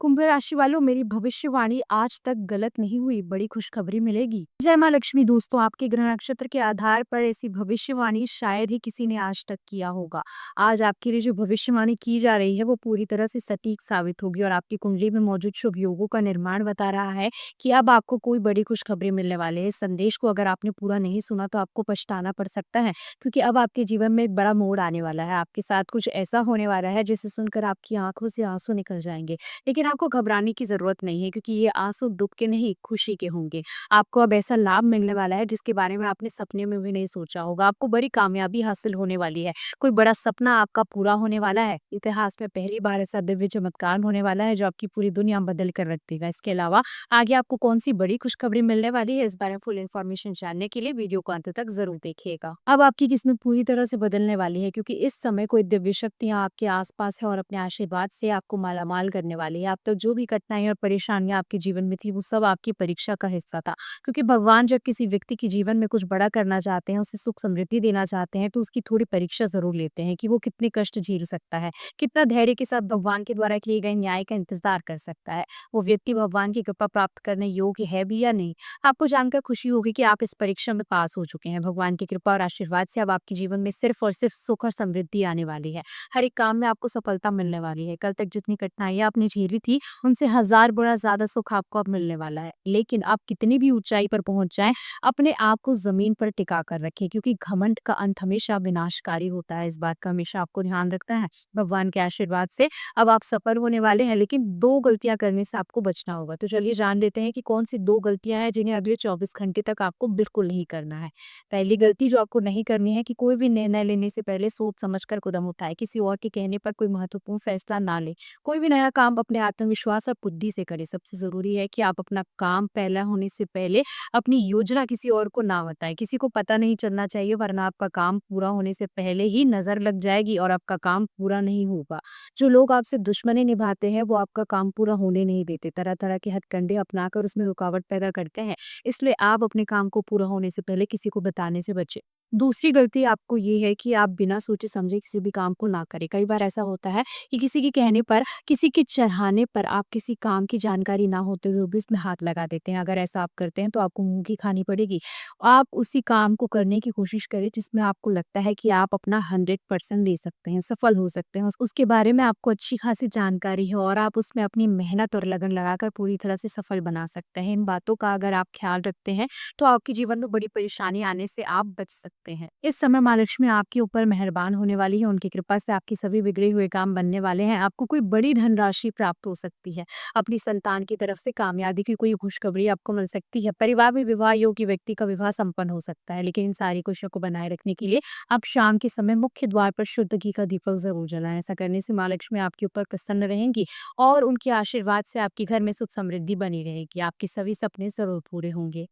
कुंभ राशि वालों, मेरी भविष्यवाणी आज तक गलत नहीं हुई, बड़ी खुशखबरी मिलेगी। जय माँ लक्ष्मी। दोस्तों, आपके ग्रह नक्षत्र के आधार पर ऐसी भविष्यवाणी शायद ही किसी ने आज तक किया होगा। आज आपके लिए जो भविष्यवाणी की जा रही है वो पूरी तरह से सटीक साबित होगी और आपकी कुंडली में मौजूद शुभ योगों का निर्माण बता रहा है कि अब आपको कोई बड़ी खुशखबरी मिलने वाली है। इस संदेश को अगर आपने पूरा नहीं सुना तो आपको पछताना पड़ सकता है, क्योंकि अब आपके जीवन में एक बड़ा मोड़ आने वाला है। आपके साथ कुछ ऐसा होने वाला है जिसे सुनकर आपकी आंखों से आंसू निकल जाएंगे। लेकिन आपको घबराने की ज़रूरत नहीं है, क्योंकि ये आँसू दुःख के नहीं, खुशी के होंगे। आपको अब ऐसा लाभ मिलने वाला है जिसके बारे में आपने सपने में भी नहीं सोचा होगा। आपको बड़ी कामयाबी हासिल होने वाली है। कोई बड़ा सपना आपका पूरा होने वाला है। इतिहास में पहली बार ऐसा दिव्य चमत्कार होने वाला है जो आपकी पूरी दुनिया बदल कर रख देगा। इसके अलावा आगे आपको कौन-सी बड़ी खुशखबरी मिलने वाली है, इस बारे में फुल इन्फॉर्मेशन जानने के लिए वीडियो को अंत तक ज़रूर देखिएगा। अब आपकी किस्मत पूरी तरह से बदलने वाली है, क्योंकि इस समय कोई दिव्य शक्तियाँ आपके आस-पास है और अपने आशीर्वाद से आपको मालामाल करने वाली है। अब तक जो भी कठिनाइयाँ और परेशानियाँ आपके जीवन में थी, वो सब आपकी परीक्षा का हिस्सा था। क्योंकि भगवान जब किसी व्यक्ति के जीवन में कुछ बड़ा करना चाहते हैं, उसे सुख समृद्धि देना चाहते हैं, तो उसकी थोड़ी परीक्षा ज़रूर लेते हैं कि वो कितने कष्ट झेल सकता है, कितना धैर्य के साथ भगवान के द्वारा किए गए न्याय का इंतज़ार कर सकता है। वो व्यक्ति भगवान की कृपा प्राप्त करने योग्य है भी या नहीं। आपको जानकर खुशी होगी कि आप इस परीक्षा में पास हो चुके हैं। भगवान की कृपा और आशीर्वाद से अब आपके जीवन में सिर्फ और सिर्फ सुख और समृद्धि आने वाली है। हर एक काम में आपको सफलता मिलने वाली है। कल तक जितनी कठिनाइयाँ आपने झेली थी, उनसे हज़ार गुणा ज़्यादा सुख आपको अब मिलने वाला है। लेकिन आप कितनी भी ऊँचाई पर पहुँच जाएँ, अपने आप को ज़मीन पर टिका कर रखें, क्योंकि घमंड का अंत हमेशा विनाशकारी होता है। इस बात का हमेशा आपको ध्यान रखना है। भगवान के आशीर्वाद से अब आप सफल होने वाले हैं, लेकिन 2 गलतियाँ करने से आपको बचना होगा। तो चलिए जान लेते हैं कि कौन-सी 2 गलतियाँ हैं जिन्हें अगले 24 घंटे तक आपको बिल्कुल नहीं करना है। पहली गलती जो आपको नहीं करनी है कि कोई भी निर्णय लेने से पहले सोच समझ कर कदम उठाएँ। किसी और के कहने पर कोई महत्वपूर्ण फैसला ना लें। कोई भी नया काम अपने आत्मविश्वास और बुद्धि से करें। सबसे ज़रूरी है कि आप अपना काम पहला होने से पहले अपनी योजना किसी और को ना बताएँ। किसी को पता नहीं चलना चाहिए, वरना आपका काम पूरा होने से पहले ही नज़र लग जाएगी और आपका काम पूरा नहीं होगा। जो लोग आपसे दुश्मनी निभाते हैं, वो आपका काम पूरा होने नहीं देते। तरह-तरह के हथकंडे अपनाकर उसमें रुकावट पैदा करते हैं। इसलिए आप अपने काम को पूरा होने से पहले किसी को बताने से बचें। दूसरी गलती आपको ये है कि आप बिना सोचे-समझे किसी भी काम को ना करें। कई बार ऐसा होता है कि किसी के कहने पर, किसी के चढ़ाने पर आप किसी काम की जानकारी ना होते हुए भी उसमें हाथ लगा देते हैं। अगर ऐसा आप करते हैं तो आपको मुँह की खानी पड़ेगी। आप उसी काम को करने की कोशिश करें जिसमें आपको लगता है कि आप अपना 100% दे सकते हैं, सफल हो सकते हैं। उसके बारे में आपको अच्छी खासी जानकारी है और आप उसमें अपनी मेहनत और लगन लगाकर पूरी तरह से सफल बना सकते हैं। इन बातों का अगर आप ख्याल रखते हैं, तो आपके जीवन में बड़ी परेशानी आने से आप बच सकते हैं। इस समय माँ लक्ष्मी आपके ऊपर मेहरबान होने वाली है। उनकी कृपा से आपके सभी बिगड़े हुए काम बनने वाले हैं। आपको कोई बड़ी धनराशि प्राप्त हो सकती है। अपनी संतान की तरफ से कामयाबी की कोई खुशखबरी आपको मिल सकती है। परिवार में विवाह योग्य व्यक्ति का विवाह संपन्न हो सकता है। लेकिन इन सारी खुशियों को बनाए रखने के लिए आप शाम के समय मुख्य द्वार पर शुद्ध घी का दीपक ज़रूर जलाएँ। ऐसा करने से माँ लक्ष्मी आपके ऊपर प्रसन्न रहेंगी और उनके आशीर्वाद से आपके घर में सुख समृद्धि बनी रहेगी। आपके सभी सपने ज़रूर पूरे होंगे।